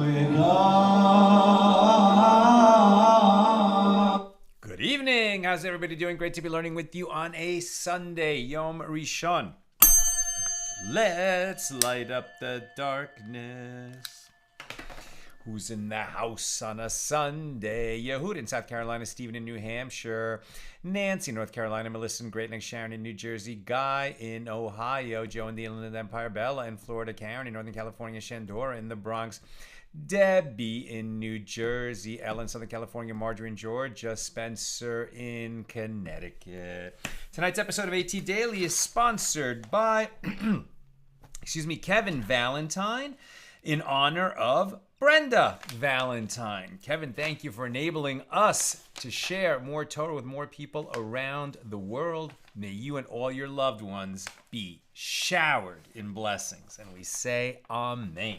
Good evening. How's everybody doing? Great to be learning with you on a Sunday, Yom Rishon. Let's light up the darkness. Who's in the house on a Sunday? Yehud in South Carolina, Stephen in New Hampshire, Nancy, North Carolina, Melissa in Great Neck, Sharon in New Jersey, Guy in Ohio, Joe in the Inland Empire, Bella in Florida, Karen in Northern California, Shandora in the Bronx, Debbie in New Jersey, Ellen, Southern California, Marjorie in Georgia, Spencer in Connecticut. Tonight's episode of AT Daily is sponsored by, Kevin Valentine in honor of Brenda Valentine. Kevin, thank you for enabling us to share more Torah with more people around the world. May you and all your loved ones be showered in blessings. And we say Amen.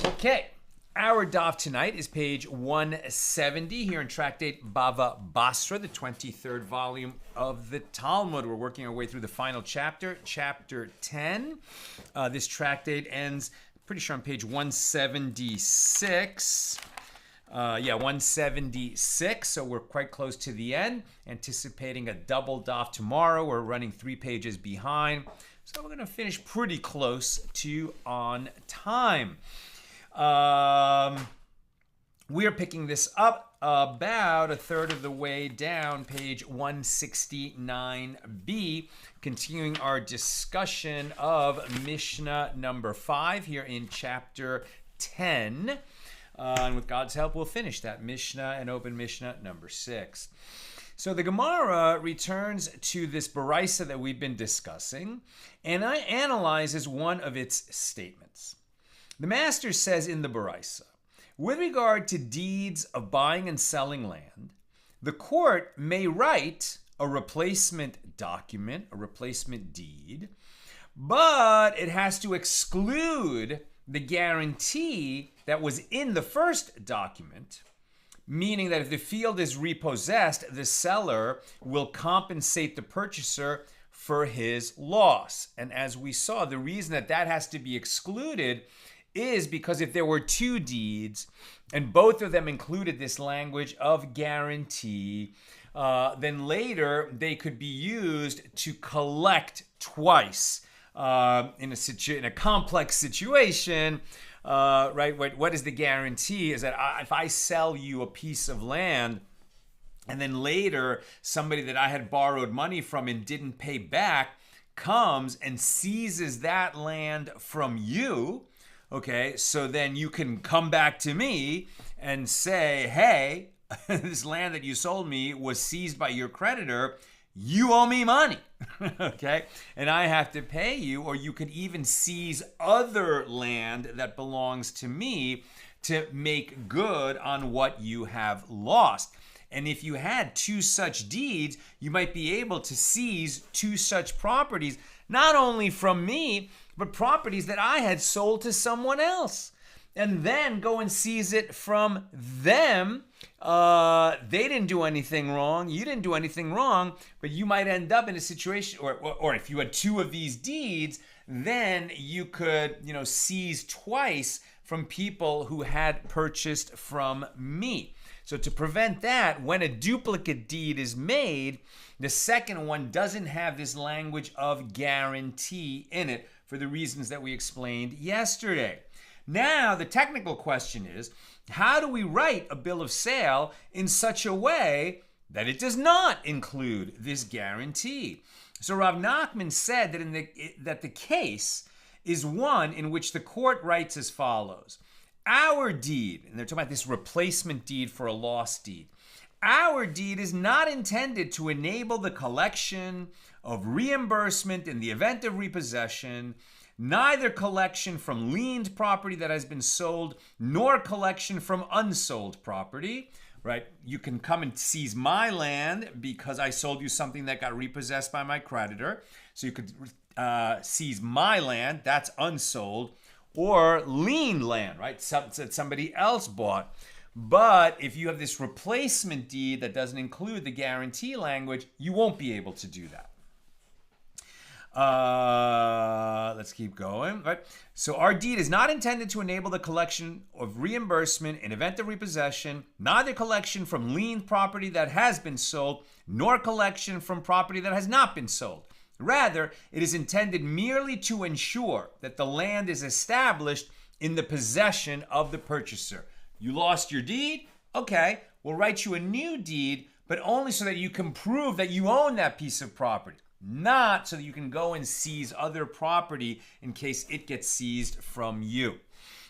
Okay, our daf tonight is page 170 here in Tractate Bava Basra, the 23rd volume of the Talmud. We're working our way through the final chapter, chapter 10. This tractate ends, pretty sure on page 176. 176, so we're quite close to the end. Anticipating a double daf tomorrow. We're running 3 pages behind, so we're going to finish pretty close to on time. We are picking this up about a third of the way down, page 169b, continuing our discussion of Mishna number 5 here in chapter 10. And with God's help, we'll finish that Mishnah and open Mishnah number 6. So the Gemara returns to this Baraisa that we've been discussing, and analyzes one of its statements. The master says in the Baraisa, with regard to deeds of buying and selling land, the court may write a replacement document, a replacement deed, but it has to exclude the guarantee that was in the first document, meaning that if the field is repossessed, the seller will compensate the purchaser for his loss. And as we saw, the reason that has to be excluded is because if there were 2 deeds and both of them included this language of guarantee, then later they could be used to collect twice in a complex situation. Right? What is the guarantee? Is that if I sell you a piece of land and then later somebody that I had borrowed money from and didn't pay back comes and seizes that land from you, okay, so then you can come back to me and say, hey, this land that you sold me was seized by your creditor. You owe me money, okay? And I have to pay you, or you could even seize other land that belongs to me to make good on what you have lost. And if you had 2 such deeds, you might be able to seize 2 such properties, not only from me, but properties that I had sold to someone else. And then go and seize it from them. They didn't do anything wrong. You didn't do anything wrong, but you might end up in a situation, or if you had 2 of these deeds, then you could, seize twice from people who had purchased from me. So to prevent that, when a duplicate deed is made, the second one doesn't have this language of guarantee in it for the reasons that we explained yesterday. Now, the technical question is, how do we write a bill of sale in such a way that it does not include this guarantee? So Rav Nachman said that the case is one in which the court writes as follows. Our deed, and they're talking about this replacement deed for a lost deed, our deed is not intended to enable the collection of reimbursement in the event of repossession, neither collection from liened property that has been sold, nor collection from unsold property, right? You can come and seize my land because I sold you something that got repossessed by my creditor. So you could seize my land, that's unsold, or lien land, right? That somebody else bought. But if you have this replacement deed that doesn't include the guarantee language, you won't be able to do that. Let's keep going. Right. So our deed is not intended to enable the collection of reimbursement in event of repossession, neither collection from lien property that has been sold, nor collection from property that has not been sold. Rather, it is intended merely to ensure that the land is established in the possession of the purchaser. You lost your deed? Okay, we'll write you a new deed, but only so that you can prove that you own that piece of property, not so that you can go and seize other property in case it gets seized from you.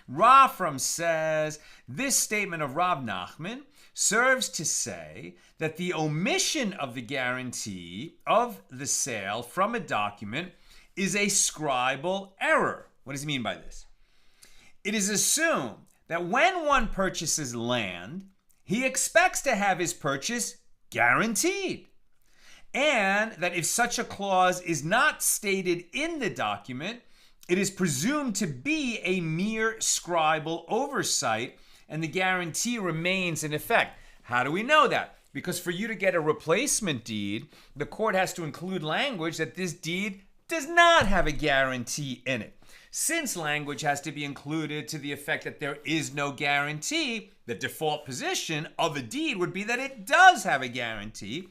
Rafram says, this statement of Rav Nachman serves to say that the omission of the guarantee of the sale from a document is a scribal error. What does he mean by this? It is assumed that when one purchases land, he expects to have his purchase guaranteed, and that if such a clause is not stated in the document, it is presumed to be a mere scribal oversight, and the guarantee remains in effect. How do we know that? Because for you to get a replacement deed, the court has to include language that this deed does not have a guarantee in it. Since language has to be included to the effect that there is no guarantee, the default position of a deed would be that it does have a guarantee,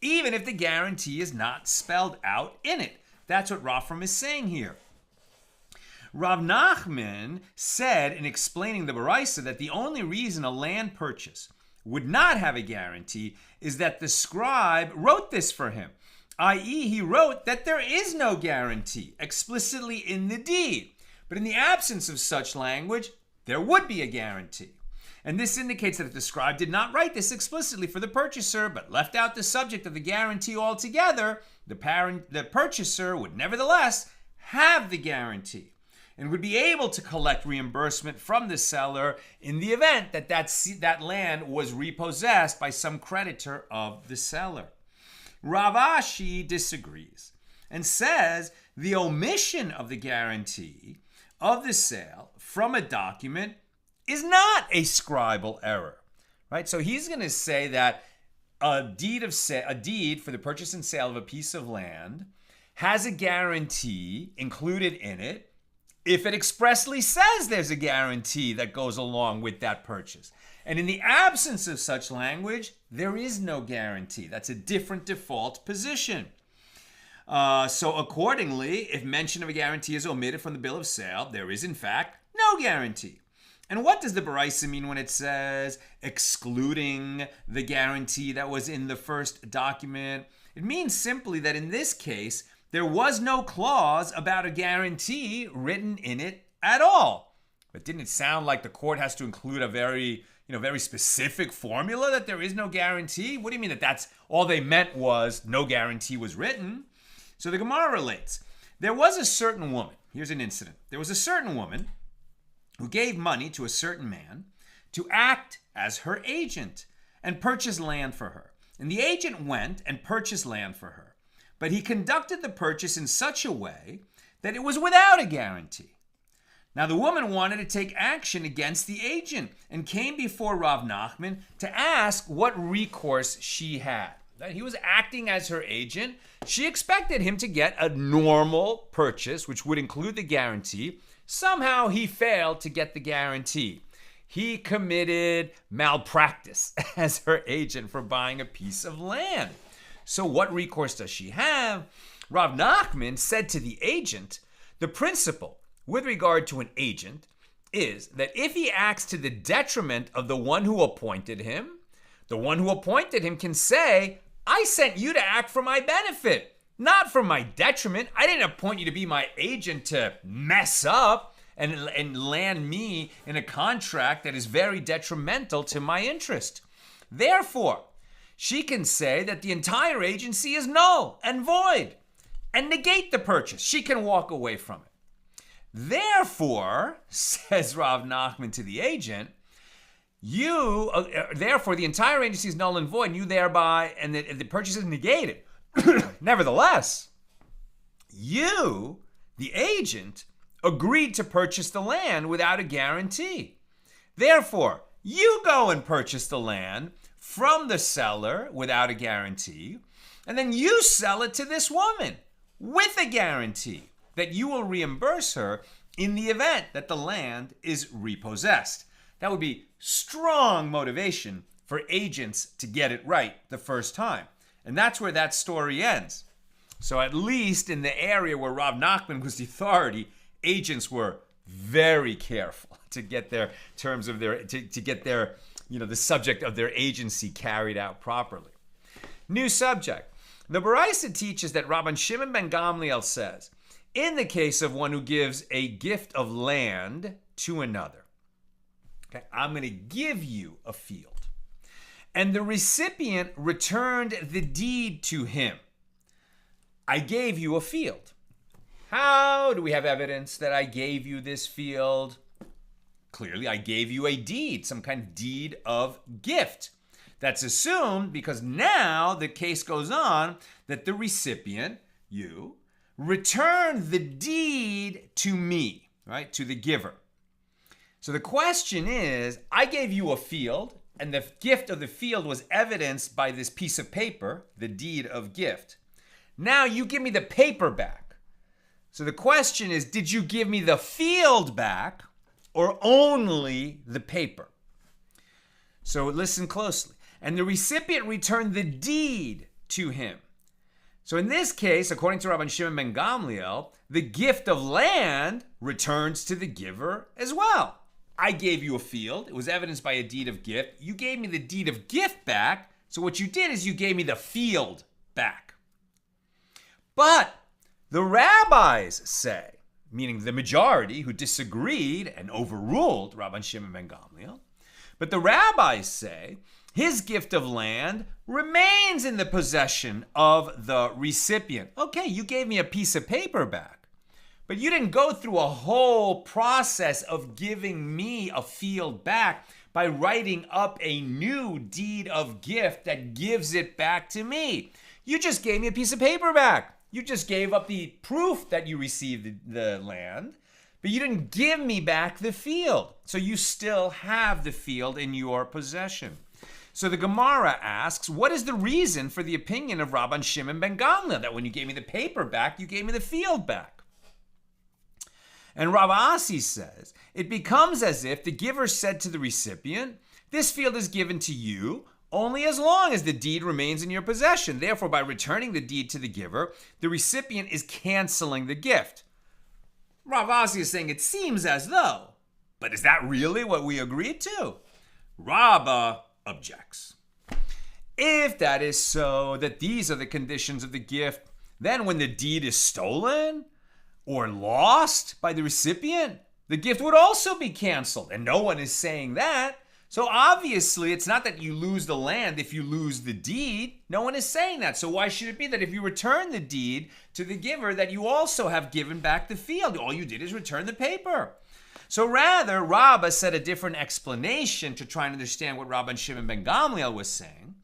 even if the guarantee is not spelled out in it. That's what Rafram is saying here. Rav Nachman said in explaining the Baraisa that the only reason a land purchase would not have a guarantee is that the scribe wrote this for him, i.e. he wrote that there is no guarantee explicitly in the deed. But in the absence of such language, there would be a guarantee. And this indicates that if the scribe did not write this explicitly for the purchaser, but left out the subject of the guarantee altogether, the purchaser would nevertheless have the guarantee and would be able to collect reimbursement from the seller in the event that that land was repossessed by some creditor of the seller. Rav Ashi disagrees and says the omission of the guarantee of the sale from a document is not a scribal error, right? So he's going to say that a deed for the purchase and sale of a piece of land has a guarantee included in it if it expressly says there's a guarantee that goes along with that purchase. And in the absence of such language, there is no guarantee. That's a different default position. So accordingly, if mention of a guarantee is omitted from the bill of sale, there is in fact no guarantee. And what does the Baraisa mean when it says excluding the guarantee that was in the first document? It means simply that in this case, there was no clause about a guarantee written in it at all. But didn't it sound like the court has to include a very specific formula that there is no guarantee? What do you mean that that's all they meant was no guarantee was written? So the Gemara relates, there was a certain woman. Here's an incident. There was a certain woman who gave money to a certain man to act as her agent and purchase land for her. And the agent went and purchased land for her. But he conducted the purchase in such a way that it was without a guarantee. Now the woman wanted to take action against the agent and came before Rav Nachman to ask what recourse she had. He was acting as her agent. She expected him to get a normal purchase, which would include the guarantee. Somehow he failed to get the guarantee. He committed malpractice as her agent for buying a piece of land. So what recourse does she have? Rav Nachman said to the agent, the principle with regard to an agent is that if he acts to the detriment of the one who appointed him, the one who appointed him can say, I sent you to act for my benefit, not for my detriment. I didn't appoint you to be my agent to mess up and land me in a contract that is very detrimental to my interest. Therefore, she can say that the entire agency is null and void and negate the purchase. She can walk away from it. Therefore, says Rav Nachman to the agent, therefore the entire agency is null and void, and you thereby, and the purchase is negated. Nevertheless, you, the agent, agreed to purchase the land without a guarantee. Therefore, you go and purchase the land from the seller without a guarantee, and then you sell it to this woman with a guarantee that you will reimburse her in the event that the land is repossessed. That would be strong motivation for agents to get it right the first time. And that's where that story ends. So at least in the area where Rav Nachman was the authority, agents were very careful to get their terms of their, to get their, the subject of their agency carried out properly. New subject. The Baraisa teaches that Rabban Shimon ben Gamliel says, in the case of one who gives a gift of land to another, okay, I'm going to give you a field, and the recipient returned the deed to him. I gave you a field. How do we have evidence that I gave you this field? Clearly, I gave you a deed, some kind of deed of gift. That's assumed because now the case goes on that the recipient, you, returned the deed to me, right, to the giver. So the question is, I gave you a field, and the gift of the field was evidenced by this piece of paper, the deed of gift. Now you give me the paper back. So the question is, did you give me the field back or only the paper? So listen closely. And the recipient returned the deed to him. So in this case, according to Rabban Shimon ben Gamliel, the gift of land returns to the giver as well. I gave you a field. It was evidenced by a deed of gift. You gave me the deed of gift back. So what you did is you gave me the field back. But the rabbis say, meaning the majority who disagreed and overruled Rabban Shimon ben Gamliel, but the rabbis say his gift of land remains in the possession of the recipient. Okay, you gave me a piece of paper back, but you didn't go through a whole process of giving me a field back by writing up a new deed of gift that gives it back to me. You just gave me a piece of paper back. You just gave up the proof that you received the land, but you didn't give me back the field. So you still have the field in your possession. So the Gemara asks, what is the reason for the opinion of Rabban Shimon ben Gamliel that when you gave me the paper back, you gave me the field back? And Rav Asi says, it becomes as if the giver said to the recipient, this field is given to you only as long as the deed remains in your possession. Therefore, by returning the deed to the giver, the recipient is canceling the gift. Rav Asi is saying it seems as though, but is that really what we agreed to? Rabbah objects. If that is so, that these are the conditions of the gift, then when the deed is stolen or lost by the recipient, the gift would also be canceled. And no one is saying that. So obviously, it's not that you lose the land if you lose the deed. No one is saying that. So why should it be that if you return the deed to the giver, that you also have given back the field? All you did is return the paper. So rather, Rabbah said a different explanation to try and understand what Rabban Shimon ben Gamliel was saying.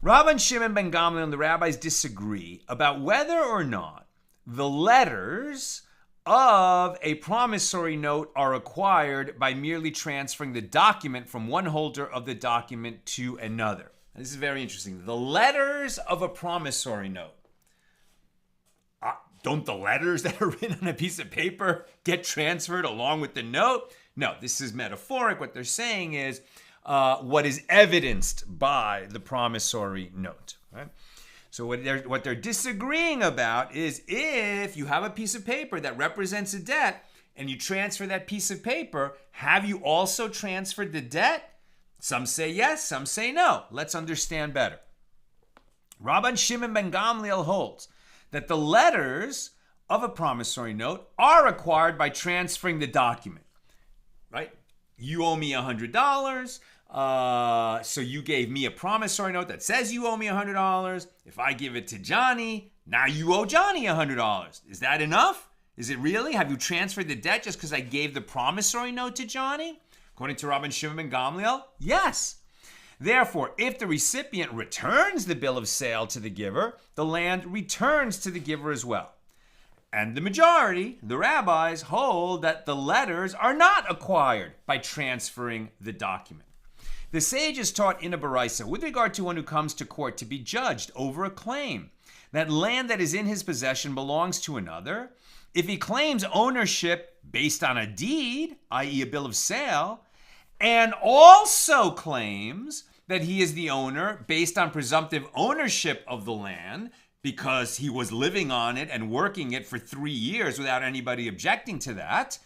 Rabban Shimon ben Gamliel and the rabbis disagree about whether or not the letters of a promissory note are acquired by merely transferring the document from one holder of the document to another. This is very interesting. The letters of a promissory note. Don't the letters that are written on a piece of paper get transferred along with the note? No, this is metaphoric. What they're saying is what is evidenced by the promissory note. Right? So what they're disagreeing about is if you have a piece of paper that represents a debt and you transfer that piece of paper, have you also transferred the debt? Some say yes, some say no. Let's understand better. Rabban Shimon ben Gamliel holds that the letters of a promissory note are acquired by transferring the document, right? You owe me $100. So you gave me a promissory note that says you owe me $100. If I give it to Johnny, now you owe Johnny $100. Is that enough? Is it really? Have you transferred the debt just because I gave the promissory note to Johnny? According to Rabban Shimon ben Gamliel, yes. Therefore, if the recipient returns the bill of sale to the giver, the land returns to the giver as well. And the majority, the rabbis, hold that the letters are not acquired by transferring the document. The sages taught in a Baraisa with regard to one who comes to court to be judged over a claim that land that is in his possession belongs to another, if he claims ownership based on a deed, i.e. a bill of sale, and also claims that he is the owner based on presumptive ownership of the land because he was living on it and working it for 3 years without anybody objecting to that,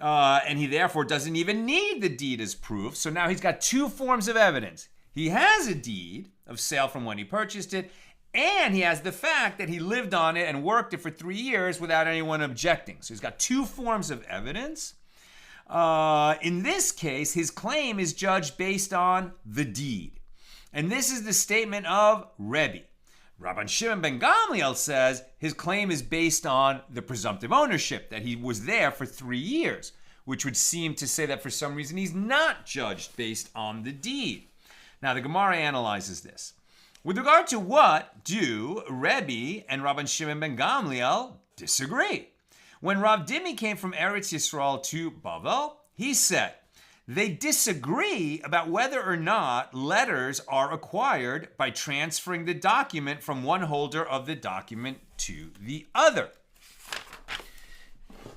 and he therefore doesn't even need the deed as proof. So now he's got two forms of evidence. He has a deed of sale from when he purchased it, and he has the fact that he lived on it and worked it for 3 years without anyone objecting. So he's got two forms of evidence. In this case, his claim is judged based on the deed. And this is the statement of Rebbe. Rabban Shimon ben Gamliel says his claim is based on the presumptive ownership, that he was there for 3 years, which would seem to say that for some reason he's not judged based on the deed. Now, the Gemara analyzes this. With regard to what do Rebbe and Rabban Shimon ben Gamliel disagree? When Rav Dimi came from Eretz Yisrael to Bavel, he said, they disagree about whether or not letters are acquired by transferring the document from one holder of the document to the other.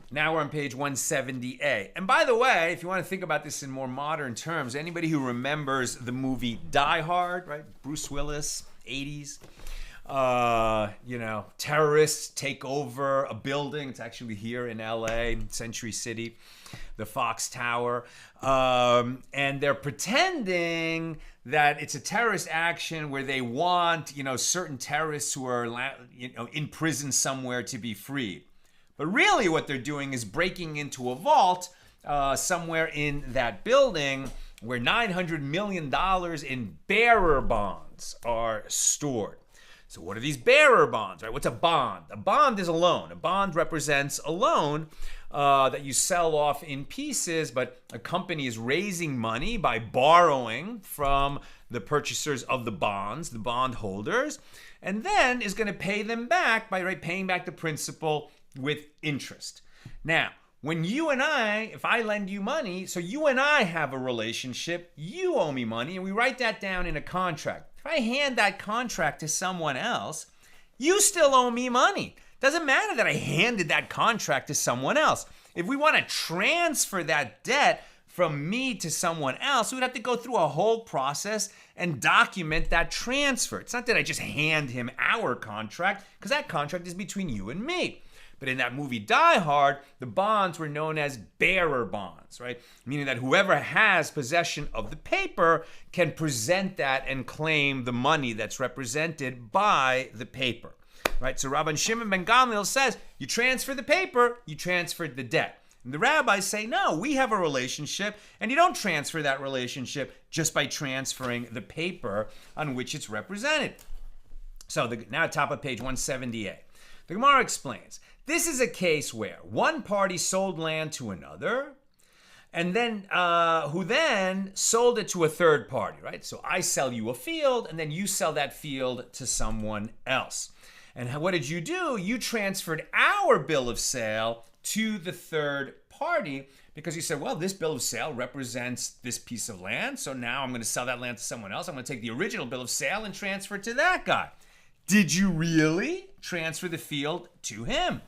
Now we're on page 170a. And by the way, if you want to think about this in more modern terms, anybody who remembers the movie Die Hard, right? Bruce Willis, 80s. Terrorists take over a building. It's actually here in LA, Century City, the Fox Tower. And they're pretending that it's a terrorist action where they want, certain terrorists who are, in prison somewhere to be freed. But really what they're doing is breaking into a vault somewhere in that building where $900 million in bearer bonds are stored. So what are these bearer bonds, right? What's a bond? A bond is a loan. A bond represents a loan that you sell off in pieces, but a company is raising money by borrowing from the purchasers of the bonds, the bond holders, and then is going to pay them back by paying back the principal with interest. Now, when you and I, if I lend you money, so you and I have a relationship, you owe me money, and we write that down in a contract. If I hand that contract to someone else, you still owe me money. Doesn't matter that I handed that contract to someone else. If we want to transfer that debt from me to someone else, we would have to go through a whole process and document that transfer. It's not that I just hand him our contract, because that contract is between you and me. But in that movie Die Hard, the bonds were known as bearer bonds, right? Meaning that whoever has possession of the paper can present that and claim the money that's represented by the paper, right? So Rabban Shimon ben Gamliel says, you transfer the paper, you transferred the debt. And the rabbis say, no, we have a relationship, and you don't transfer that relationship just by transferring the paper on which it's represented. So now top of page 178. The Gemara explains, this is a case where one party sold land to another, and then who then sold it to a third party, right? So I sell you a field, and then you sell that field to someone else. And what did you do? You transferred our bill of sale to the third party because you said, well, this bill of sale represents this piece of land, so now I'm going to sell that land to someone else. I'm going to take the original bill of sale and transfer it to that guy. Did you really transfer the field to him?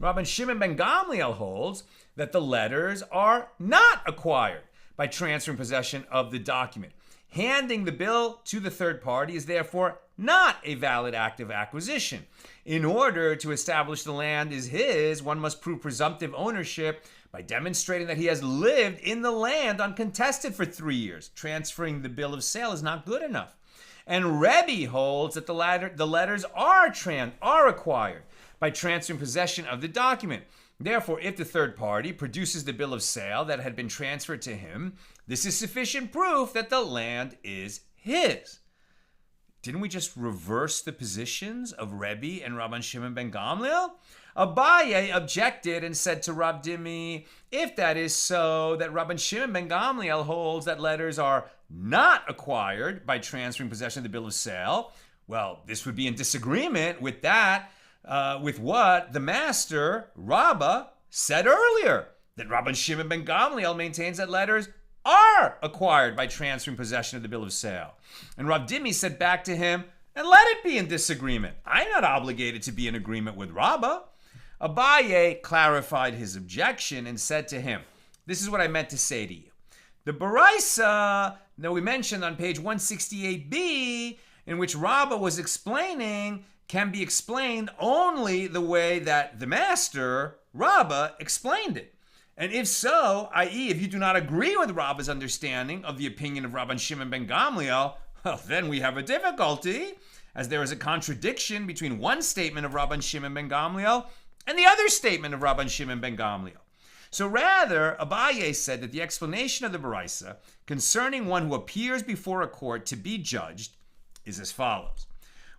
Rabban Shimon ben Gamliel holds that the letters are not acquired by transferring possession of the document. Handing the bill to the third party is therefore not a valid act of acquisition. In order to establish the land is his, one must prove presumptive ownership by demonstrating that he has lived in the land uncontested for 3 years. Transferring the bill of sale is not good enough. And Rebbe holds that the letters are acquired by transferring possession of the document. Therefore, if the third party produces the bill of sale that had been transferred to him, this is sufficient proof that the land is his. Didn't we just reverse the positions of Rebbe and Rabban Shimon ben Gamliel? Abaye objected and said to Rav Dimi, if that is so, that Rabban Shimon ben Gamliel holds that letters are not acquired by transferring possession of the bill of sale, well, this would be in disagreement with that, with what the master, Rabbah, said earlier, that Rabban Shimon ben Gamliel maintains that letters are acquired by transferring possession of the bill of sale. And Rav Dimi said back to him, and let it be in disagreement. I'm not obligated to be in agreement with Rabbah. Abaye clarified his objection and said to him, this is what I meant to say to you. The Baraisa that we mentioned on page 168b, in which Rabbah was explaining, can be explained only the way that the master, Rabbah, explained it. And if so, i.e., if you do not agree with Rabbah's understanding of the opinion of Rabban Shimon ben Gamliel, well, then we have a difficulty, as there is a contradiction between one statement of Rabban Shimon ben Gamliel and the other statement of Rabban Shimon ben Gamliel. So rather, Abaye said that the explanation of the Baraisa concerning one who appears before a court to be judged is as follows.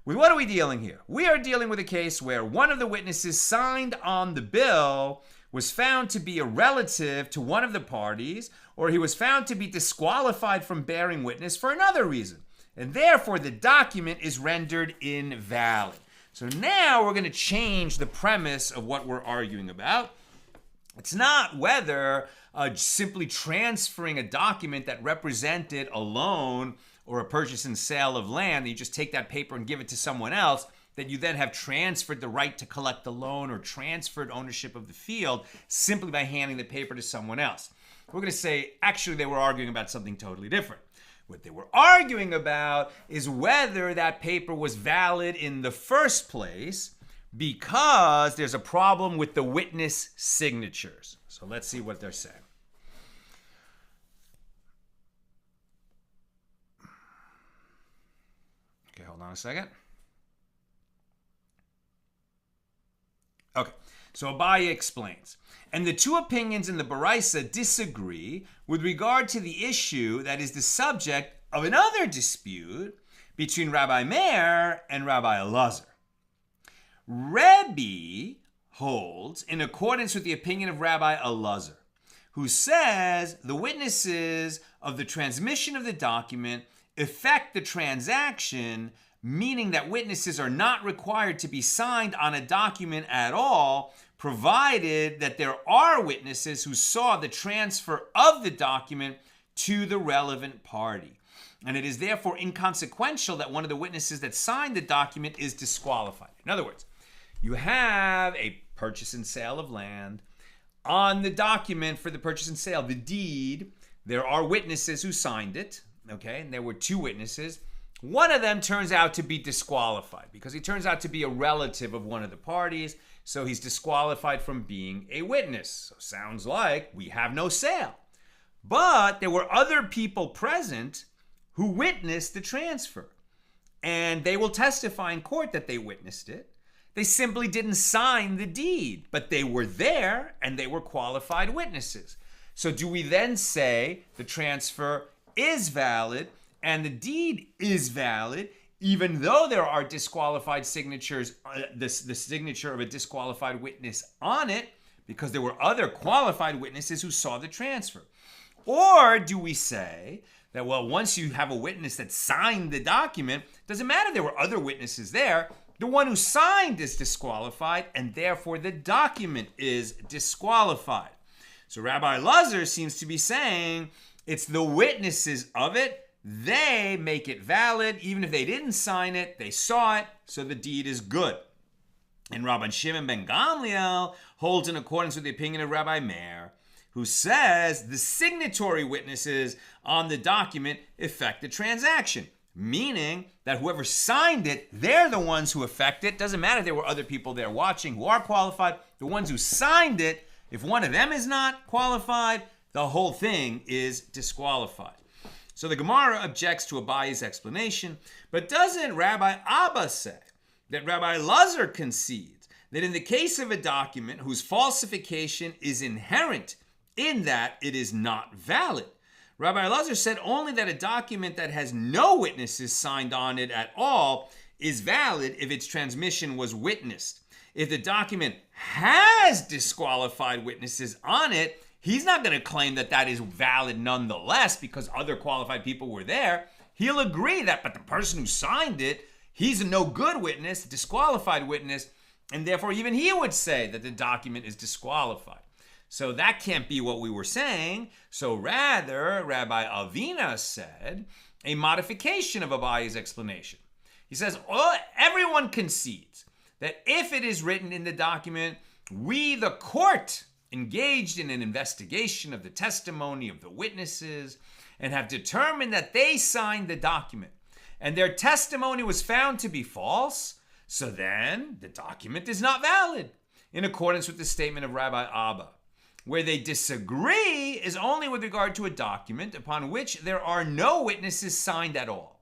With what are we dealing here? We are dealing with a case where one of the witnesses signed on the bill was found to be a relative to one of the parties, or he was found to be disqualified from bearing witness for another reason, and therefore the document is rendered invalid. So now we're going to change the premise of what we're arguing about. It's not whether simply transferring a document that represented a loan or a purchase and sale of land, you just take that paper and give it to someone else, that you then have transferred the right to collect the loan or transferred ownership of the field simply by handing the paper to someone else. We're going to say, actually, they were arguing about something totally different. What they were arguing about is whether that paper was valid in the first place because there's a problem with the witness signatures. So let's see what they're saying. Okay, hold on a second. Okay, so Abaye explains. And the two opinions in the Baraisa disagree with regard to the issue that is the subject of another dispute between Rabbi Meir and Rabbi Elazar. Rebbe holds in accordance with the opinion of Rabbi Elazar, who says the witnesses of the transmission of the document affect the transaction, meaning that witnesses are not required to be signed on a document at all, provided that there are witnesses who saw the transfer of the document to the relevant party. And it is therefore inconsequential that one of the witnesses that signed the document is disqualified. In other words, you have a purchase and sale of land. On the document for the purchase and sale, the deed, there are witnesses who signed it, okay? And there were two witnesses. One of them turns out to be disqualified because he turns out to be a relative of one of the parties, so he's disqualified from being a witness. So sounds like we have no sale. But there were other people present who witnessed the transfer, and they will testify in court that they witnessed it. They simply didn't sign the deed, but they were there and they were qualified witnesses. So do we then say the transfer is valid and the deed is valid, even though there are disqualified signatures, the signature of a disqualified witness on it, because there were other qualified witnesses who saw the transfer? Or do we say that, well, once you have a witness that signed the document, doesn't matter there were other witnesses there, the one who signed is disqualified, and therefore the document is disqualified. So Rabbi Elazar seems to be saying it's the witnesses of it, they make it valid. Even if they didn't sign it, they saw it, so the deed is good. And Rabban Shimon ben Gamliel holds in accordance with the opinion of Rabbi Meir, who says the signatory witnesses on the document affect the transaction, meaning that whoever signed it, they're the ones who affect it. Doesn't matter if there were other people there watching who are qualified. The ones who signed it, if one of them is not qualified, the whole thing is disqualified. So the Gemara objects to Abaye's explanation, but doesn't Rabbi Abba say that Rabbi Elazar concedes that in the case of a document whose falsification is inherent in that it is not valid, Rabbi Elazar said only that a document that has no witnesses signed on it at all is valid if its transmission was witnessed. If the document has disqualified witnesses on it, he's not going to claim that that is valid nonetheless because other qualified people were there. He'll agree that, but the person who signed it, he's a no good witness, disqualified witness, and therefore even he would say that the document is disqualified. So that can't be what we were saying. So rather, Rabbi Avina said a modification of Abaye's explanation. He says, oh, everyone concedes that if it is written in the document, we, the court, engaged in an investigation of the testimony of the witnesses and have determined that they signed the document and their testimony was found to be false, so then the document is not valid in accordance with the statement of Rabbi Abba. Where they disagree is only with regard to a document upon which there are no witnesses signed at all.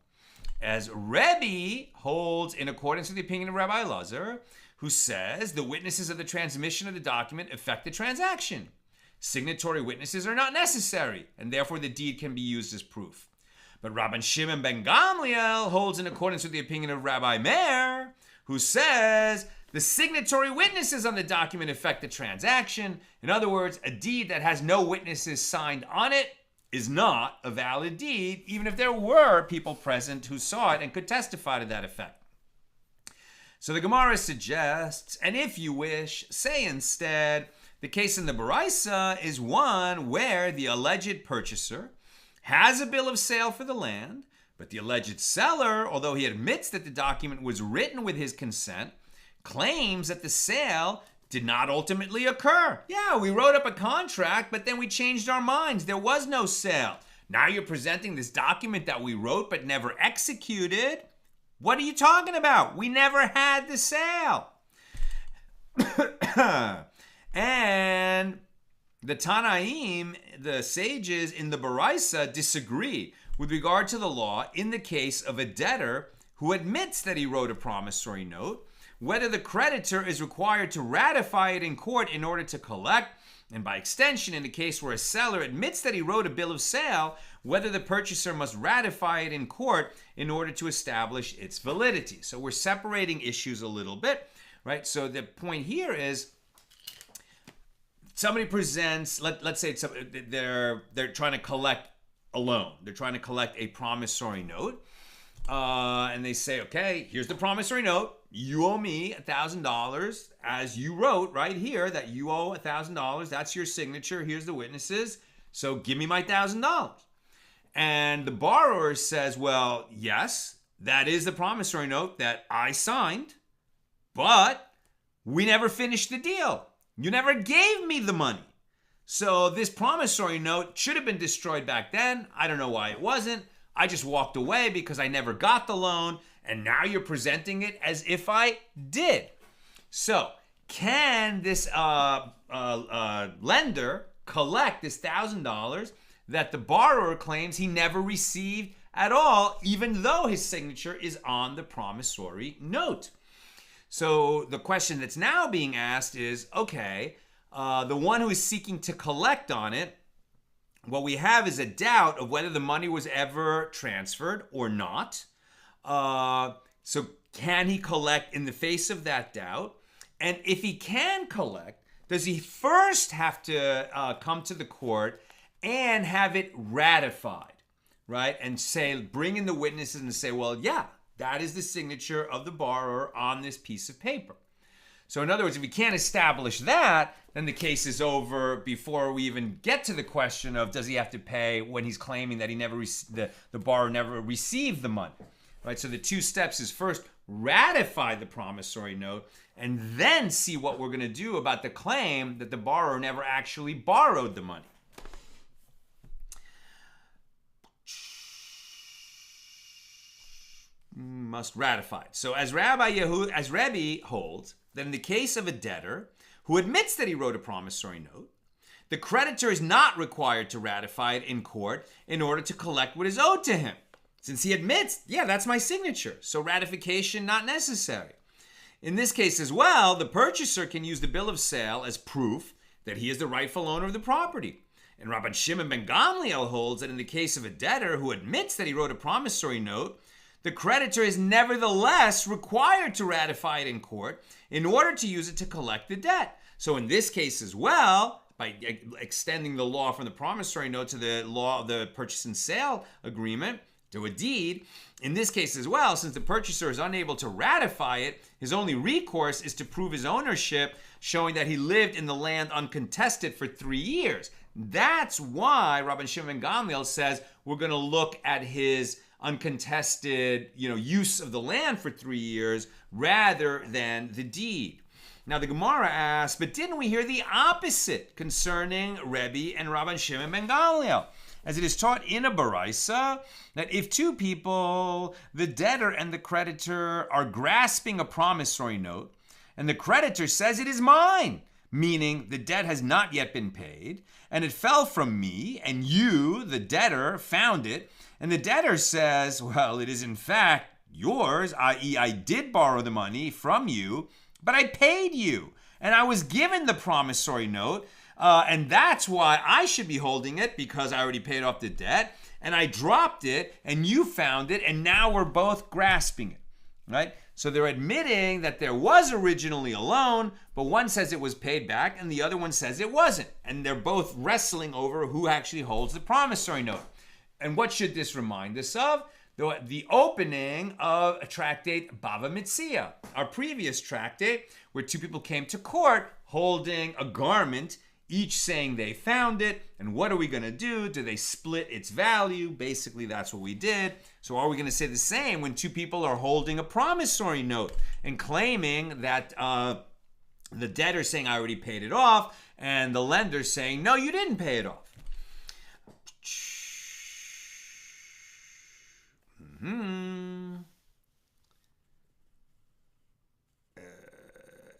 As Rebbe holds in accordance with the opinion of Rabbi Elazar, who says the witnesses of the transmission of the document affect the transaction. Signatory witnesses are not necessary, and therefore the deed can be used as proof. But Rabban Shimon ben Gamliel holds in accordance with the opinion of Rabbi Meir, who says the signatory witnesses on the document affect the transaction. In other words, a deed that has no witnesses signed on it is not a valid deed, even if there were people present who saw it and could testify to that effect. So the Gemara suggests, and if you wish, say instead, the case in the Baraisa is one where the alleged purchaser has a bill of sale for the land, but the alleged seller, although he admits that the document was written with his consent, claims that the sale did not ultimately occur. Yeah, we wrote up a contract, but then we changed our minds. There was no sale. Now you're presenting this document that we wrote but never executed. What are you talking about? We never had the sale. And the Tanaim, the sages in the Baraisa, disagree with regard to the law in the case of a debtor who admits that he wrote a promissory note, whether the creditor is required to ratify it in court in order to collect, and by extension, in the case where a seller admits that he wrote a bill of sale, whether the purchaser must ratify it in court in order to establish its validity. So we're separating issues a little bit, right? So the point here is, somebody presents, let's say they're trying to collect a loan. They're trying to collect a promissory note. And they say, okay, here's the promissory note. You owe me $1,000, as you wrote right here that you owe $1,000. That's your signature. Here's the witnesses. So give me my $1,000. And the borrower says, well, yes, that is the promissory note that I signed, but we never finished the deal. You never gave me the money. So this promissory note should have been destroyed back then. I don't know why it wasn't. I just walked away because I never got the loan, and now you're presenting it as if I did. So can this lender collect this $1,000 that the borrower claims he never received at all, even though his signature is on the promissory note? So the question that's now being asked is, okay, the one who is seeking to collect on it, what we have is a doubt of whether the money was ever transferred or not. So can he collect in the face of that doubt? And if he can collect, does he first have to come to the court and have it ratified, right? And say, bring in the witnesses and say, well, yeah, that is the signature of the borrower on this piece of paper. So in other words, if we can't establish that, then the case is over before we even get to the question of does he have to pay when he's claiming that he never the borrower never received the money, right? So the two steps is first ratify the promissory note and then see what we're going to do about the claim that the borrower never actually borrowed the money. Must ratify it. So as Rebbe holds, that in the case of a debtor who admits that he wrote a promissory note, the creditor is not required to ratify it in court in order to collect what is owed to him, since he admits, yeah, that's my signature, so ratification not necessary. In this case as well, the purchaser can use the bill of sale as proof that he is the rightful owner of the property. And Rabban Shimon ben Gamliel holds that in the case of a debtor who admits that he wrote a promissory note, the creditor is nevertheless required to ratify it in court in order to use it to collect the debt. So in this case as well, by extending the law from the promissory note to the law of the purchase and sale agreement, to a deed, in this case as well, since the purchaser is unable to ratify it, his only recourse is to prove his ownership, showing that he lived in the land uncontested for 3 years. That's why Rabban Shimon ben Gamliel says we're going to look at his uncontested, use of the land for 3 years rather than the deed. Now the Gemara asks, but didn't we hear the opposite concerning Rebbe and Rabban Shimon ben Gamliel? As it is taught in a baraisa, that if two people, the debtor and the creditor, are grasping a promissory note, and the creditor says it is mine, meaning the debt has not yet been paid, and it fell from me, and you, the debtor, found it, and the debtor says, well, it is in fact yours, i.e. I did borrow the money from you, but I paid you, and I was given the promissory note, and that's why I should be holding it, because I already paid off the debt, and I dropped it, and you found it, and now we're both grasping it, right? So they're admitting that there was originally a loan, but one says it was paid back, and the other one says it wasn't, and they're both wrestling over who actually holds the promissory note. And what should this remind us of? The opening of a tractate Bava Basra, our previous tractate, where two people came to court holding a garment, each saying they found it, and what are we going to do? Do they split its value? Basically, that's what we did. So are we going to say the same when two people are holding a promissory note and claiming that the debtor saying I already paid it off, and the lender saying, no, you didn't pay it off?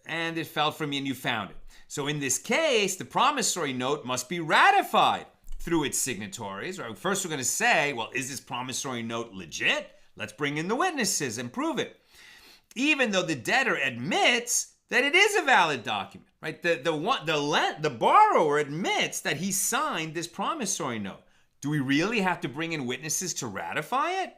And it fell from me and you found it. So in this case, the promissory note must be ratified through its signatories. Right? First, we're going to say, well, is this promissory note legit? Let's bring in the witnesses and prove it. Even though the debtor admits that it is a valid document, right? The borrower admits that he signed this promissory note. Do we really have to bring in witnesses to ratify it?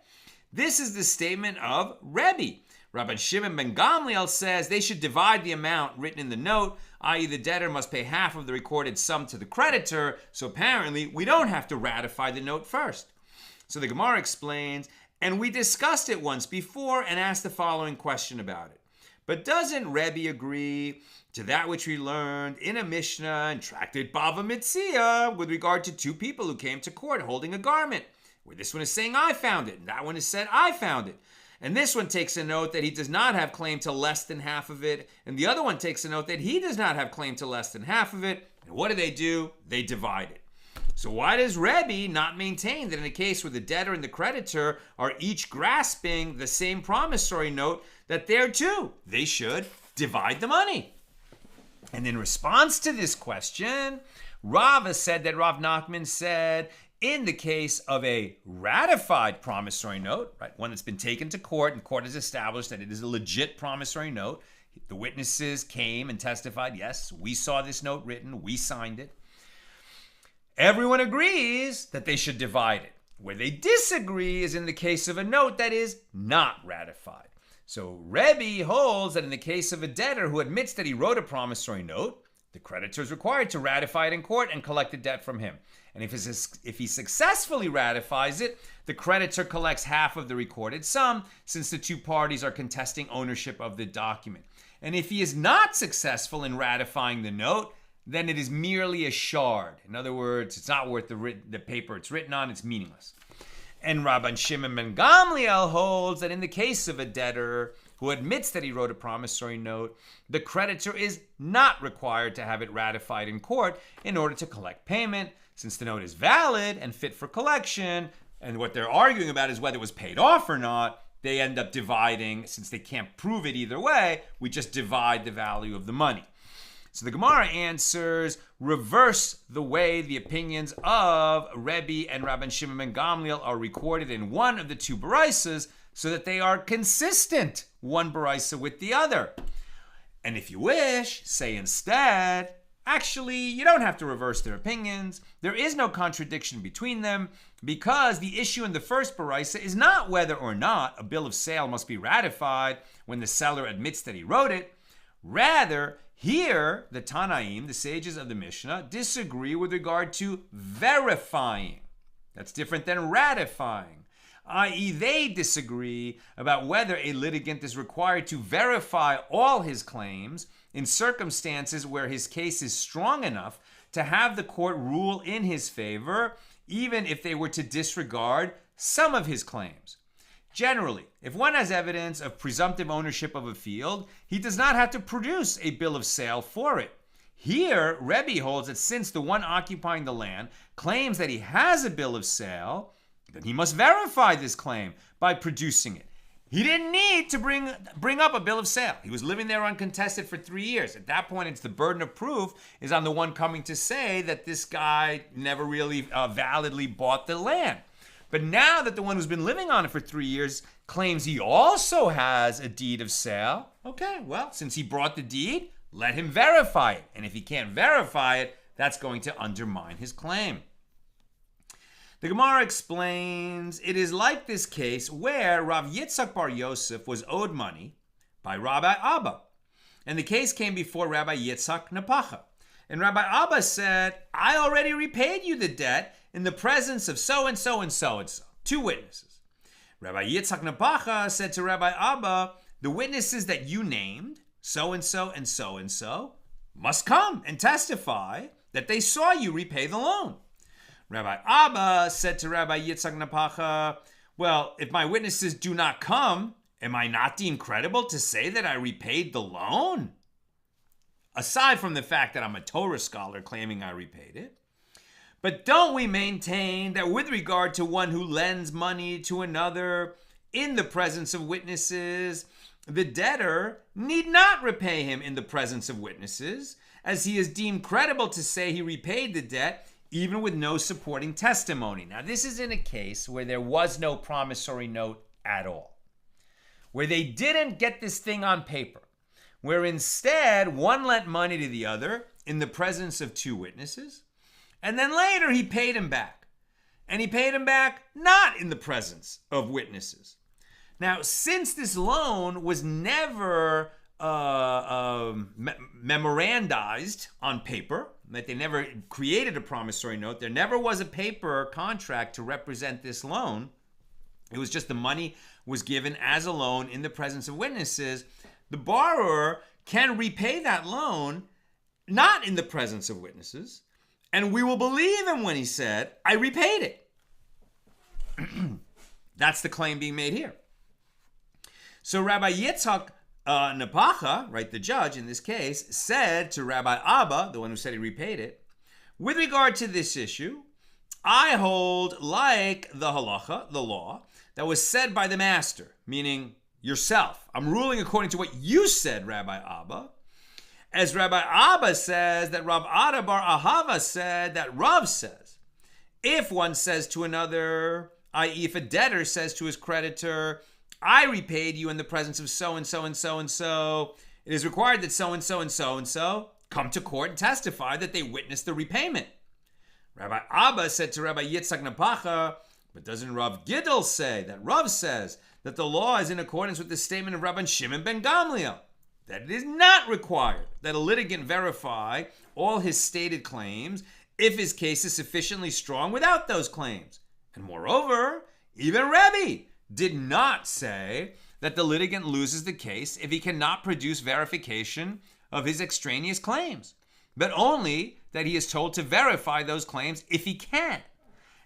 This is the statement of Rebbe. Rabban Shimon ben Gamliel says they should divide the amount written in the note, i.e. the debtor must pay half of the recorded sum to the creditor, so apparently we don't have to ratify the note first. So the Gemara explains, and we discussed it once before and asked the following question about it. But doesn't Rebbe agree to that which we learned in a Mishna and tractate Bava Basra with regard to two people who came to court holding a garment, where this one is saying I found it and that one is said I found it? And this one takes a note that he does not have claim to less than half of it, and the other one takes a note that he does not have claim to less than half of it. And what do? They divide it. So why does Rebbe not maintain that in a case where the debtor and the creditor are each grasping the same promissory note, that there too they should divide the money? And in response to this question, Rava said that Rav Nachman said, in the case of a ratified promissory note, right, one that's been taken to court and court has established that it is a legit promissory note, the witnesses came and testified, yes, we saw this note written, we signed it. Everyone agrees that they should divide it. Where they disagree is in the case of a note that is not ratified. So Rebbe holds that in the case of a debtor who admits that he wrote a promissory note, the creditor is required to ratify it in court and collect the debt from him. And if he successfully ratifies it, the creditor collects half of the recorded sum, since the two parties are contesting ownership of the document. And if he is not successful in ratifying the note, then it is merely a shard. In other words, it's not worth the paper it's written on, it's meaningless. And Rabban Shimon ben Gamliel holds that in the case of a debtor who admits that he wrote a promissory note, the creditor is not required to have it ratified in court in order to collect payment, since the note is valid and fit for collection, and what they're arguing about is whether it was paid off or not. They end up dividing, since they can't prove it either way, we just divide the value of the money. So the Gemara answers, reverse the way the opinions of Rebbe and Rabban Shimon ben Gamliel are recorded in one of the two baraisas, so that they are consistent, one baraisa with the other. And if you wish, say instead, actually, you don't have to reverse their opinions. There is no contradiction between them, because the issue in the first baraisa is not whether or not a bill of sale must be ratified when the seller admits that he wrote it. Rather, here, the Tanaim, the sages of the Mishnah, disagree with regard to verifying. That's different than ratifying. I.e., they disagree about whether a litigant is required to verify all his claims in circumstances where his case is strong enough to have the court rule in his favor, even if they were to disregard some of his claims. Generally, if one has evidence of presumptive ownership of a field, he does not have to produce a bill of sale for it. Here, Rebbe holds that since the one occupying the land claims that he has a bill of sale, then he must verify this claim by producing it. He didn't need to bring up a bill of sale. He was living there uncontested for 3 years. At that point, it's the burden of proof is on the one coming to say that this guy never really validly bought the land. But now that the one who's been living on it for 3 years claims he also has a deed of sale, okay, well, since he brought the deed, let him verify it. And if he can't verify it, that's going to undermine his claim. The Gemara explains, it is like this case where Rav Yitzchak Bar Yosef was owed money by Rabbi Abba. And the case came before Rabbi Yitzchak Napacha. And Rabbi Abba said, I already repaid you the debt in the presence of so-and-so and so-and-so. 2 witnesses. Rabbi Yitzchak Napacha said to Rabbi Abba, the witnesses that you named, so-and-so and so-and-so, must come and testify that they saw you repay the loan. Rabbi Abba said to Rabbi Yitzchak Napacha, well, if my witnesses do not come, am I not deemed credible to say that I repaid the loan? Aside from the fact that I'm a Torah scholar claiming I repaid it. But don't we maintain that with regard to one who lends money to another in the presence of witnesses, the debtor need not repay him in the presence of witnesses, as he is deemed credible to say he repaid the debt even with no supporting testimony. Now, this is in a case where there was no promissory note at all, where they didn't get this thing on paper, where instead one lent money to the other in the presence of 2 witnesses, and then later he paid him back. And he paid him back not in the presence of witnesses. Now, since this loan was never memorandized on paper, that they never created a promissory note, there never was a paper contract to represent this loan. It was just the money was given as a loan in the presence of witnesses. The borrower can repay that loan not in the presence of witnesses, and we will believe him when he said, I repaid it. That's the claim being made here. So Rabbi Yitzchak Napacha, right, the judge in this case, said to Rabbi Abba, the one who said he repaid it, with regard to this issue, I hold like the halacha, the law, that was said by the master, meaning yourself. I'm ruling according to what you said, Rabbi Abba. As Rabbi Abba says that Rav Ada bar Ahava said that Rav says. If one says to another, i.e. if a debtor says to his creditor, I repaid you in the presence of so-and-so and so-and-so, it is required that so-and-so and so-and-so come to court and testify that they witnessed the repayment. Rabbi Abba said to Rabbi Yitzchak Napacha, but doesn't Rav Gidel say that Rav says that the law is in accordance with the statement of Rabban Shimon ben Gamliel, that it is not required that a litigant verify all his stated claims if his case is sufficiently strong without those claims. And moreover, even Rebbe did not say that the litigant loses the case if he cannot produce verification of his extraneous claims, but only that he is told to verify those claims if he can.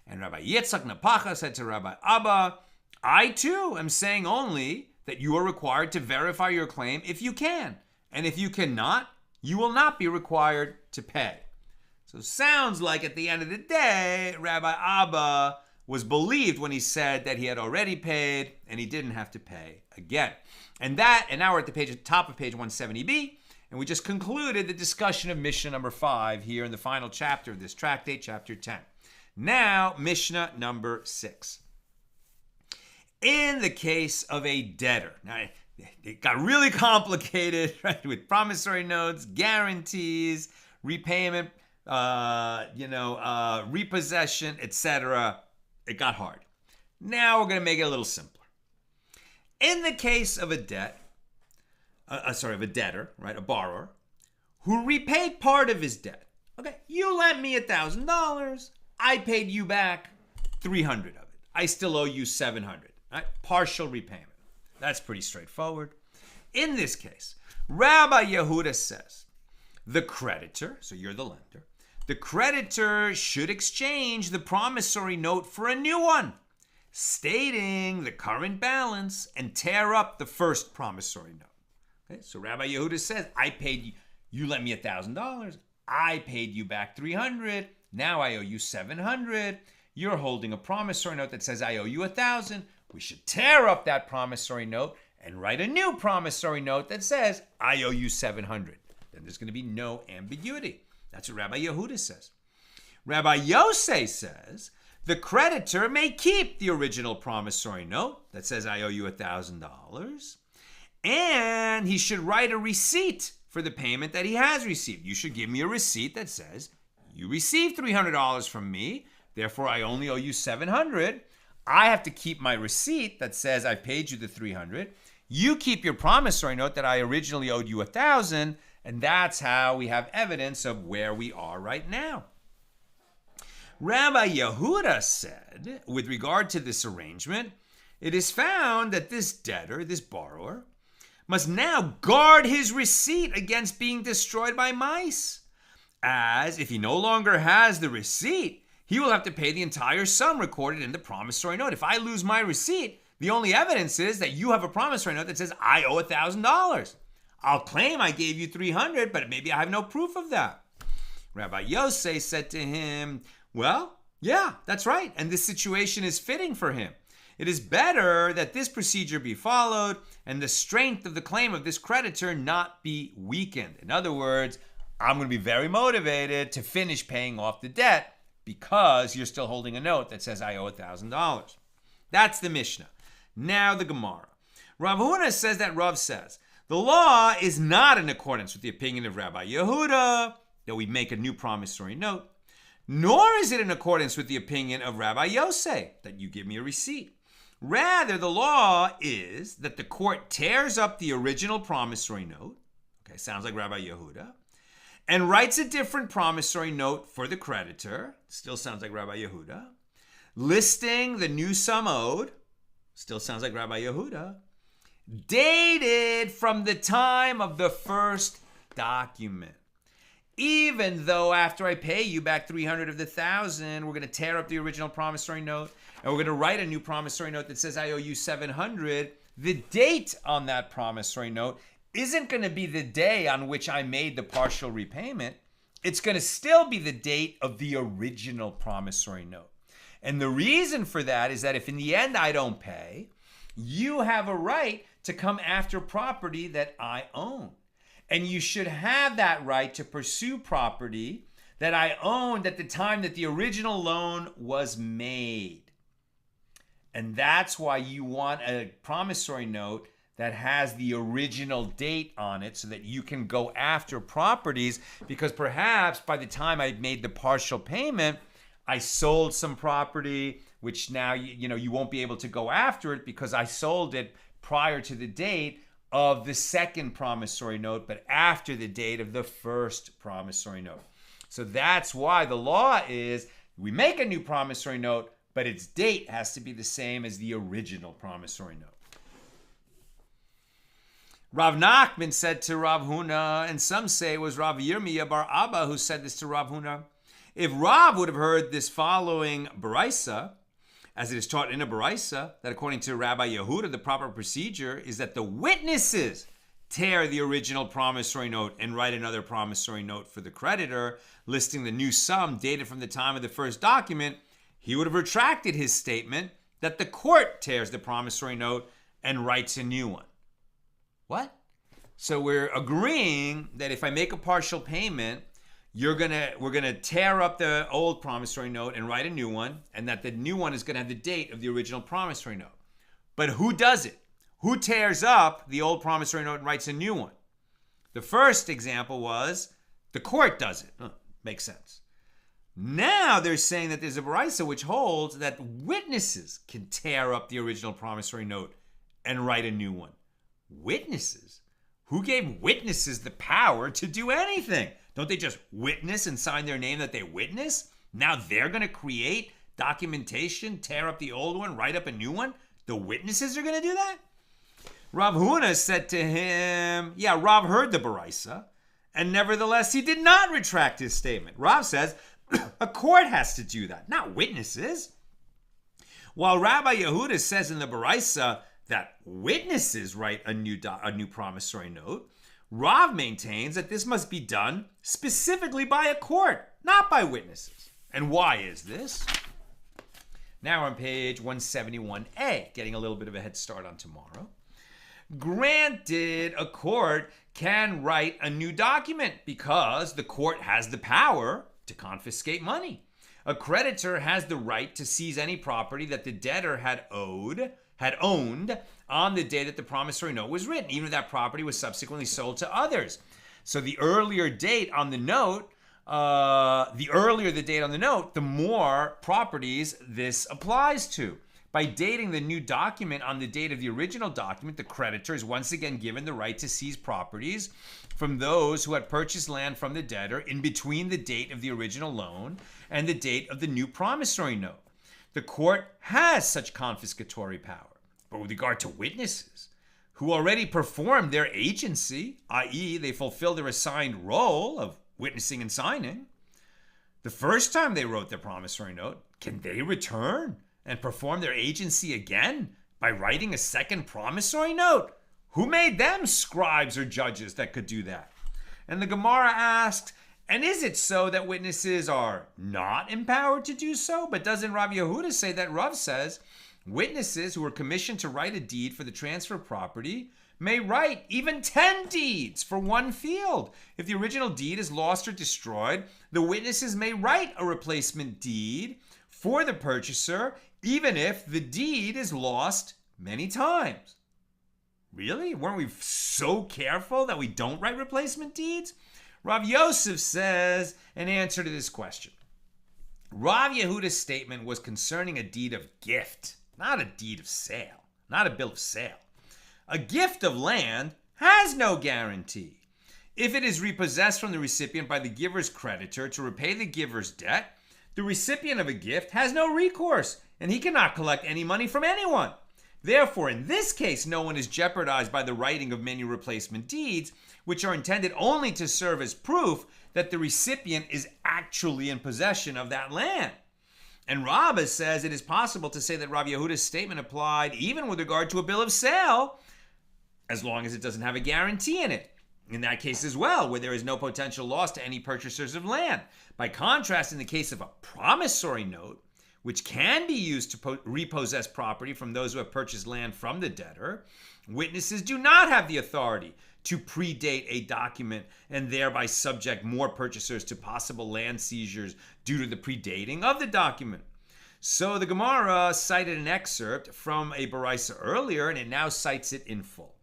And Rabbi Yitzchak Napacha said to Rabbi Abba, I too am saying only that you are required to verify your claim if you can. And if you cannot, you will not be required to pay. So sounds like at the end of the day, Rabbi Abba was believed when he said that he had already paid and he didn't have to pay again. And now we're at the top of page 170b, and we just concluded the discussion of Mishnah number 5 here in the final chapter of this tractate, chapter 10. Now, Mishnah number 6. In the case of a debtor, now it got really complicated, right? With promissory notes, guarantees, repayment, repossession, etc. It got hard. Now we're going to make it a little simpler. In the case of a debtor, right, a borrower, who repaid part of his debt. Okay, you lent me $1,000. I paid you back $300 of it. I still owe you $700. Right? Partial repayment. That's pretty straightforward. In this case, Rabbi Yehuda says, the creditor, so you're the lender, the creditor should exchange the promissory note for a new one, stating the current balance, and tear up the first promissory note. Okay, so Rabbi Yehuda says, I paid you, you lent me $1,000. I paid you back $300. Now I owe you $700. You're holding a promissory note that says I owe you $1,000. We should tear up that promissory note and write a new promissory note that says I owe you $700. Then there's going to be no ambiguity. That's what Rabbi Yehuda says. Rabbi Yosei says the creditor may keep the original promissory note that says I owe you $1,000, and he should write a receipt for the payment that he has received. You should give me a receipt that says you received $300 from me, therefore I only owe you $700. I have to keep my receipt that says I paid you the $300. You keep your promissory note that I originally owed you $1,000, and that's how we have evidence of where we are right now. Rabbi Yehuda said, with regard to this arrangement, it is found that this debtor, this borrower, must now guard his receipt against being destroyed by mice, as if he no longer has the receipt, he will have to pay the entire sum recorded in the promissory note. If I lose my receipt, the only evidence is that you have a promissory note that says I owe $1,000. I'll claim I gave you $300, but maybe I have no proof of that. Rabbi Yosei said to him, well, yeah, that's right, and this situation is fitting for him. It is better that this procedure be followed and the strength of the claim of this creditor not be weakened. In other words, I'm going to be very motivated to finish paying off the debt because you're still holding a note that says I owe $1,000. That's the Mishnah. Now the Gemara. Rav Huna says that Rav says, the law is not in accordance with the opinion of Rabbi Yehuda, that we make a new promissory note, nor is it in accordance with the opinion of Rabbi Yosei, that you give me a receipt. Rather, the law is that the court tears up the original promissory note, okay, sounds like Rabbi Yehuda, and writes a different promissory note for the creditor, still sounds like Rabbi Yehuda, listing the new sum owed, still sounds like Rabbi Yehuda, dated from the time of the first document. Even though after I pay you back $300 of the $1,000, we're going to tear up the original promissory note and we're going to write a new promissory note that says I owe you $700, the date on that promissory note isn't going to be the day on which I made the partial repayment. It's going to still be the date of the original promissory note. And the reason for that is that if in the end I don't pay, you have a right to come after property that I own. And you should have that right to pursue property that I owned at the time that the original loan was made. And that's why you want a promissory note that has the original date on it so that you can go after properties, because perhaps by the time I made the partial payment, I sold some property, which now you won't be able to go after it because I sold it prior to the date of the second promissory note, but after the date of the first promissory note. So that's why the law is we make a new promissory note, but its date has to be the same as the original promissory note. Rav Nachman said to Rav Huna, and some say it was Rav Yirmiyah bar Abba who said this to Rav Huna, if Rav would have heard this following Baraisa, as it is taught in a Baraisa, that according to Rabbi Yehuda, the proper procedure is that the witnesses tear the original promissory note and write another promissory note for the creditor, listing the new sum dated from the time of the first document, he would have retracted his statement that the court tears the promissory note and writes a new one. What? So we're agreeing that if I make a partial payment, we're gonna tear up the old promissory note and write a new one, and that the new one is gonna have the date of the original promissory note. But who does it? Who tears up the old promissory note and writes a new one? The first example was the court does it. Makes sense. Now they're saying that there's a baraisa which holds that witnesses can tear up the original promissory note and write a new one. Witnesses? Who gave witnesses the power to do anything? Don't they just witness and sign their name that they witness? Now they're going to create documentation, tear up the old one, write up a new one? The witnesses are going to do that? Rav Huna said to him, yeah, Rav heard the baraisa, and nevertheless he did not retract his statement. Rav says, a court has to do that, not witnesses. While Rabbi Yehuda says in the Baraisa that witnesses write a new promissory note, Rav maintains that this must be done specifically by a court, not by witnesses. And why is this? Now we're on page 171a, getting a little bit of a head start on tomorrow. Granted, a court can write a new document because the court has the power to confiscate money. A creditor has the right to seize any property that the debtor had owned on the day that the promissory note was written, even if that property was subsequently sold to others. So the earlier date on the note, the more properties this applies to. By dating the new document on the date of the original document, the creditor is once again given the right to seize properties from those who had purchased land from the debtor in between the date of the original loan and the date of the new promissory note. The court has such confiscatory power. But with regard to witnesses who already performed their agency, i.e., they fulfilled their assigned role of witnessing and signing, the first time they wrote their promissory note, can they return and perform their agency again by writing a second promissory note? Who made them scribes or judges that could do that? And the Gemara asks, and is it so that witnesses are not empowered to do so? But doesn't Rabbi Yehuda say that Rav says witnesses who are commissioned to write a deed for the transfer of property may write even 10 deeds for one field? If the original deed is lost or destroyed, the witnesses may write a replacement deed for the purchaser, even if the deed is lost many times. Really? Weren't we so careful that we don't write replacement deeds? Rav Yosef says an answer to this question. Rav Yehuda's statement was concerning a deed of gift, not a deed of sale, not a bill of sale. A gift of land has no guarantee. If it is repossessed from the recipient by the giver's creditor to repay the giver's debt, the recipient of a gift has no recourse, and he cannot collect any money from anyone. Therefore, in this case, no one is jeopardized by the writing of many replacement deeds, which are intended only to serve as proof that the recipient is actually in possession of that land. And Rabbah says it is possible to say that Rabbi Yehuda's statement applied even with regard to a bill of sale, as long as it doesn't have a guarantee in it. In that case as well, where there is no potential loss to any purchasers of land. By contrast, in the case of a promissory note, which can be used to repossess property from those who have purchased land from the debtor, witnesses do not have the authority to predate a document and thereby subject more purchasers to possible land seizures due to the predating of the document. So the Gemara cited an excerpt from a Baraisa earlier, and it now cites it in full.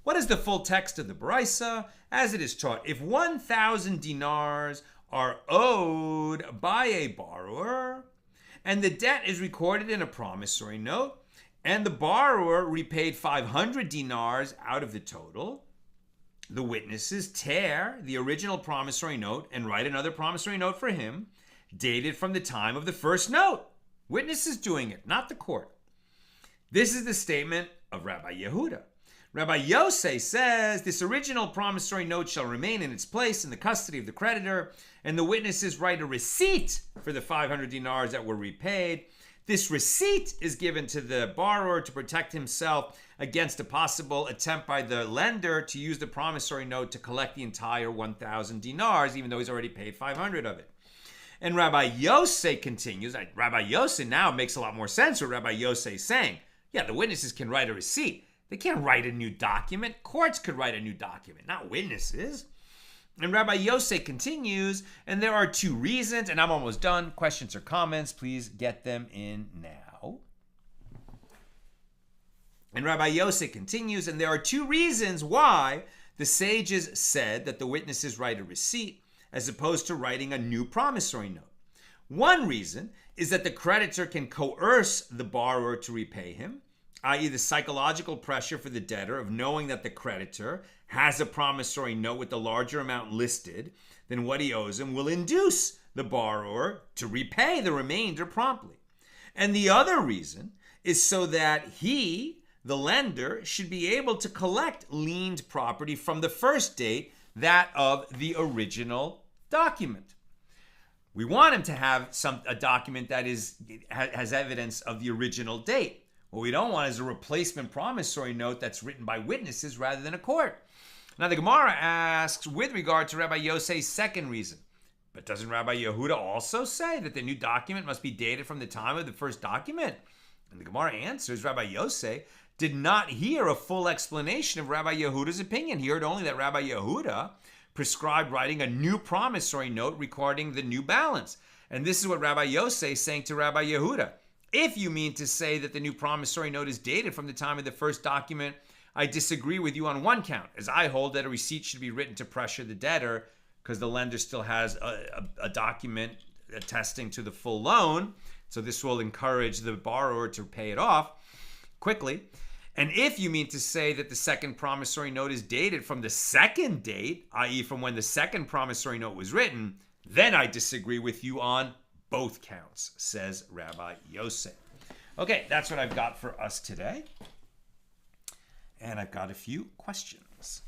What is the full text of the Baraisa? As it is taught, if 1,000 dinars are owed by a borrower, and the debt is recorded in a promissory note, and the borrower repaid 500 dinars out of the total, the witnesses tear the original promissory note and write another promissory note for him, dated from the time of the first note. Witnesses doing it, not the court. This is the statement of Rabbi Yehuda. Rabbi Yosef says this original promissory note shall remain in its place in the custody of the creditor, and the witnesses write a receipt for the 500 dinars that were repaid. This receipt is given to the borrower to protect himself against a possible attempt by the lender to use the promissory note to collect the entire 1,000 dinars, even though he's already paid 500 of it. And Rabbi Yosef continues. Rabbi Yosef now makes a lot more sense what Rabbi Yosef is saying. Yeah, the witnesses can write a receipt. They can't write a new document. Courts could write a new document, not witnesses. And Rabbi Yosef continues, and there are two reasons, and I'm almost done. Questions or comments, please get them in now. And Rabbi Yosef continues, and there are two reasons why the sages said that the witnesses write a receipt as opposed to writing a new promissory note. One reason is that the creditor can coerce the borrower to repay him, i.e. the psychological pressure for the debtor of knowing that the creditor has a promissory note with the larger amount listed than what he owes him will induce the borrower to repay the remainder promptly. And the other reason is so that he, the lender, should be able to collect liened property from the first date, that of the original document. We want him to have a document that has evidence of the original date. What we don't want is a replacement promissory note that's written by witnesses rather than a court. Now the Gemara asks, with regard to Rabbi Yosef's second reason, but doesn't Rabbi Yehuda also say that the new document must be dated from the time of the first document? And the Gemara answers, Rabbi Yosef did not hear a full explanation of Rabbi Yehuda's opinion. He heard only that Rabbi Yehuda prescribed writing a new promissory note recording the new balance. And this is what Rabbi Yosef is saying to Rabbi Yehuda. If you mean to say that the new promissory note is dated from the time of the first document, I disagree with you on one count, as I hold that a receipt should be written to pressure the debtor because the lender still has a document attesting to the full loan. So this will encourage the borrower to pay it off quickly. And if you mean to say that the second promissory note is dated from the second date, i.e. from when the second promissory note was written, then I disagree with you on both counts, says Rabbi Yosef. Okay, that's what I've got for us today. And I've got a few questions.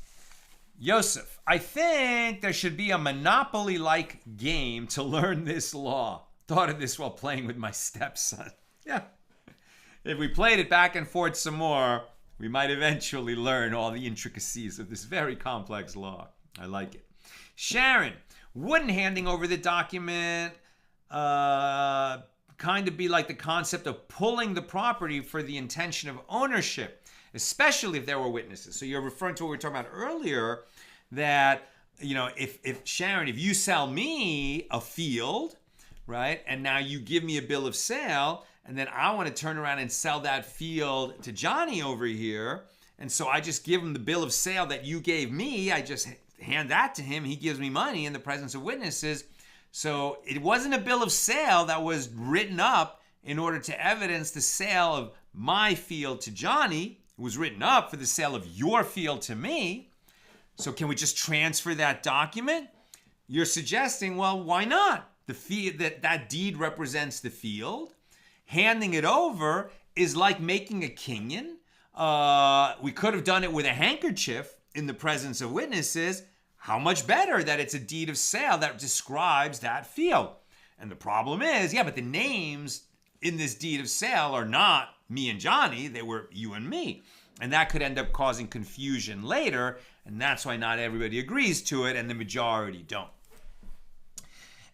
Yosef, I think there should be a Monopoly-like game to learn this law. Thought of this while playing with my stepson. Yeah. If we played it back and forth some more, we might eventually learn all the intricacies of this very complex law. I like it. Sharon, wouldn't handing over the document kind of be like the concept of pulling the property for the intention of ownership, especially if there were witnesses? So you're referring to what we were talking about earlier, that, if Sharon, if you sell me a field, right, and now you give me a bill of sale, and then I want to turn around and sell that field to Johnny over here. And so I just give him the bill of sale that you gave me. I just hand that to him. He gives me money in the presence of witnesses. So it wasn't a bill of sale that was written up in order to evidence the sale of my field to Johnny. It was written up for the sale of your field to me. So can we just transfer that document? You're suggesting, well, why not? That deed represents the field. Handing it over is like making a kinyan. We could have done it with a handkerchief in the presence of witnesses. How much better that it's a deed of sale that describes that field. And the problem is, but the names in this deed of sale are not me and Johnny. They were you and me. And that could end up causing confusion later. And that's why not everybody agrees to it and the majority don't.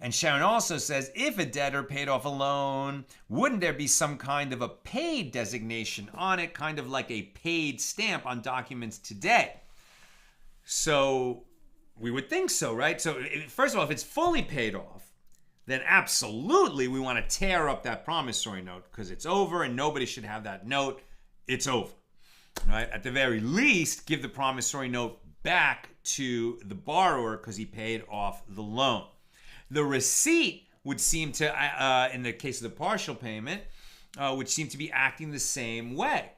And Sharon also says, if a debtor paid off a loan, wouldn't there be some kind of a paid designation on it, kind of like a paid stamp on documents today? So we would think so, right? So first of all, if it's fully paid off, then absolutely we want to tear up that promissory note because it's over and nobody should have that note. It's over, right? At the very least, give the promissory note back to the borrower because he paid off the loan. The receipt would seem to, in the case of the partial payment, would seem to be acting the same way.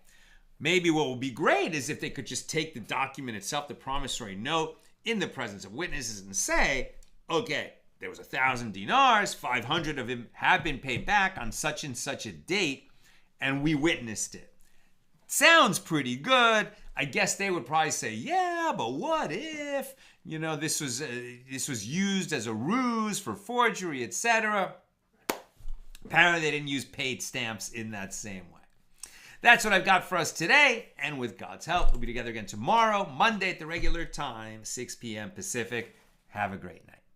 Maybe what would be great is if they could just take the document itself, the promissory note, in the presence of witnesses and say, okay, there was 1,000 dinars, 500 of them have been paid back on such and such a date, and we witnessed it. Sounds pretty good. I guess they would probably say, yeah, but what if, this was used as a ruse for forgery, etc. Apparently they didn't use paid stamps in that same way. That's what I've got for us today, and with God's help, we'll be together again tomorrow, Monday at the regular time, 6 p.m. Pacific. Have a great night.